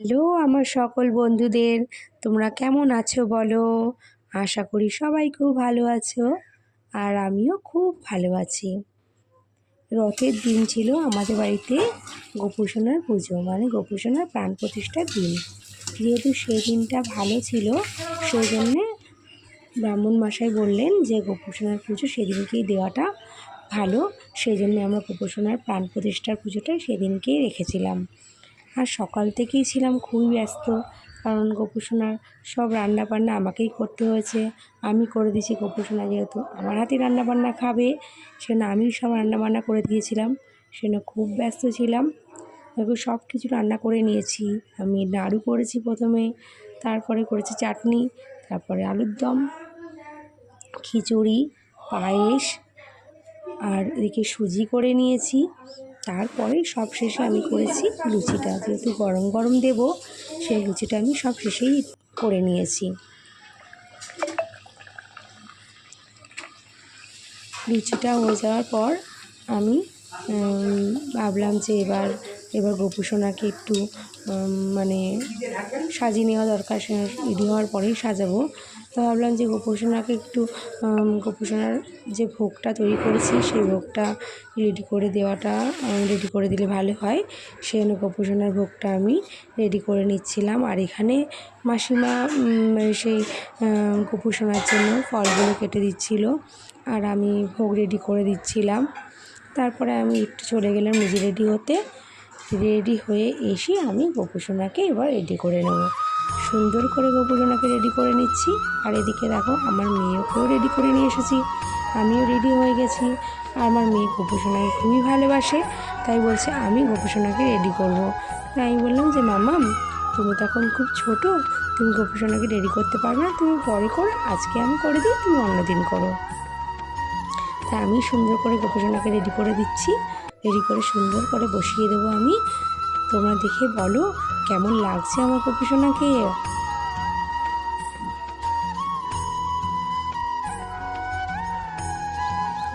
Hello আমার সকল বন্ধুদের, তোমরা কেমন আছো বলো? আশা করি সবাই খুব ভালো আছো, আর আমিও খুব ভালো আছি। রথের দিন ছিল আমাদের বাড়িতে গোপুসোনার পুজো, মানে গোপুসোনার প্রাণ প্রতিষ্ঠার দিন। যেহেতু সেই দিনটা ভালো ছিল, সেই জন্যে ব্রাহ্মণ মশাই বললেন যে গোপুসোনার পুজো সেদিনকেই দেওয়াটা ভালো। সেই জন্য আমরা গোপুসোনার প্রাণ প্রতিষ্ঠার পুজোটা সেদিনকেই রেখেছিলাম। আর সকাল থেকেই ছিলাম খুবই ব্যস্ত, কারণ গোপুসোনার সব রান্নাবান্না আমাকেই করতে হয়েছে। আমি করে দিয়েছি, গোপুসোনা যেহেতু আমার হাতে রান্নাবান্না খাবে, সেজন্য আমি সব রান্নাবান্না করে দিয়েছিলাম। সেজন্য খুব ব্যস্ত ছিলাম। দেখো সব কিছু রান্না করে নিয়েছি। আমি নাড়ু করেছি প্রথমে, তারপরে করেছি চাটনি, তারপরে আলুর দম, খিচুড়ি, পায়েস, আর এদিকে সুজি করে নিয়েছি। তারপরে সব শেষে আমি করেছি লুচিটা, যেহেতু গরম গরম দেবো, সেই লুচিটা আমি সব শেষেই করে নিয়েছি। লুচিটা হয়ে যাওয়ার পর আমি ভাবলাম যে এবার গোপুসোনাকে একটু মানে সাজিয়ে নেওয়া দরকার। রেডি হওয়ার পরেই সাজাবো। তো ভাবলাম যে গোপুসোনাকে একটু গোপুসোনার যে ভোগটা তৈরি করেছি সেই ভোগটা রেডি করে দিলে ভালো হয়। সেই জন্য গোপুসোনার ভোগটা আমি রেডি করে নিচ্ছিলাম। আর এখানে মাসিমা সেই গোপুসোনার জন্য ফলগুলো কেটে দিচ্ছিল, আর আমি ভোগ রেডি করে দিচ্ছিলাম। তারপরে আমি একটু চলে গেলাম নিজে রেডি হতে। রেডি হয়ে এসে আমি গোপুসোনাকে এবার রেডি করে নেব। সুন্দর করে গোপুসোনাকে রেডি করে নিচ্ছি। আর এদিকে দেখো আমার মেয়েকেও রেডি করে নিয়ে এসেছি, আমিও রেডি হয়ে গেছি। আর আমার মেয়ে গোপুসোনাকে খুবই ভালোবাসে, তাই বলছে আমি গোপুসোনাকে রেডি করব। তাই আমি বললাম যে মামাম, তুমি তখন খুব ছোট, তুমি গোপুসোনাকে রেডি করতে পারবে না, তুমি পরে করো, আজকে আমি করে দিই, তুমি অন্যদিন করো। তা আমি সুন্দর করে গোপুসোনাকে রেডি করে দিচ্ছি। রেডি করে সুন্দর করে বসিয়ে দেবো আমি। তোমরা দেখে বলো কেমন লাগছে আমার গোপুসোনাকে।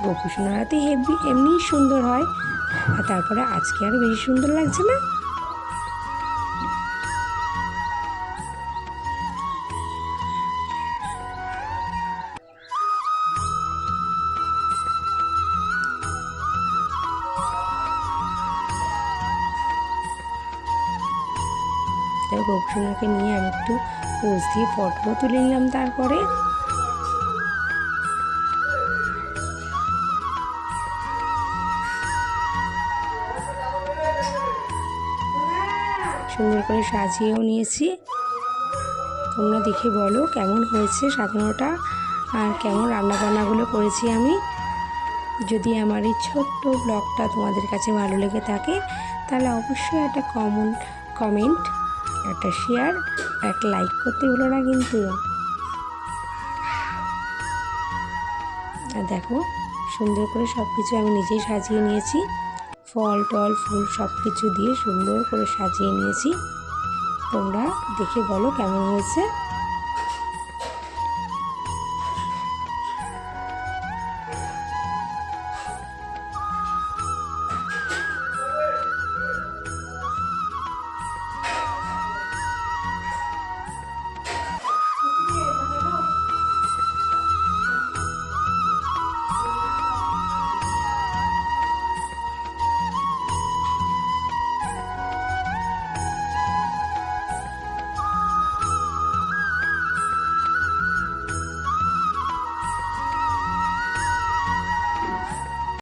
গোপুসোনার হাতে এমনিই সুন্দর হয়, আর তারপরে আজকে আরও বেশি সুন্দর লাগছে না? তাই গোপুসোনাকে নিয়ে আমি একটু পোজ দিয়ে ফটো তুলে নিলাম। তারপরে সুন্দর করে সাজিয়েও নিয়েছি। তোমরা দেখে বলো কেমন হয়েছে সাজানোটা, আর কেমন রান্নাবান্নাগুলো করেছি আমি। যদি আমার এই ছোট্ট ব্লগটা তোমাদের কাছে ভালো লেগে থাকে, তাহলে অবশ্যই একটা কমেন্ট, একটা শেয়ার, একটা লাইক করতে ভুলো না কিন্তু। আর দেখো সুন্দর করে সব কিছু আমি নিজেই সাজিয়ে নিয়েছি, ফল টল ফুল সব কিছু দিয়ে সুন্দর করে সাজিয়ে নিয়েছি। তোমরা দেখে বলো কেমন হয়েছে।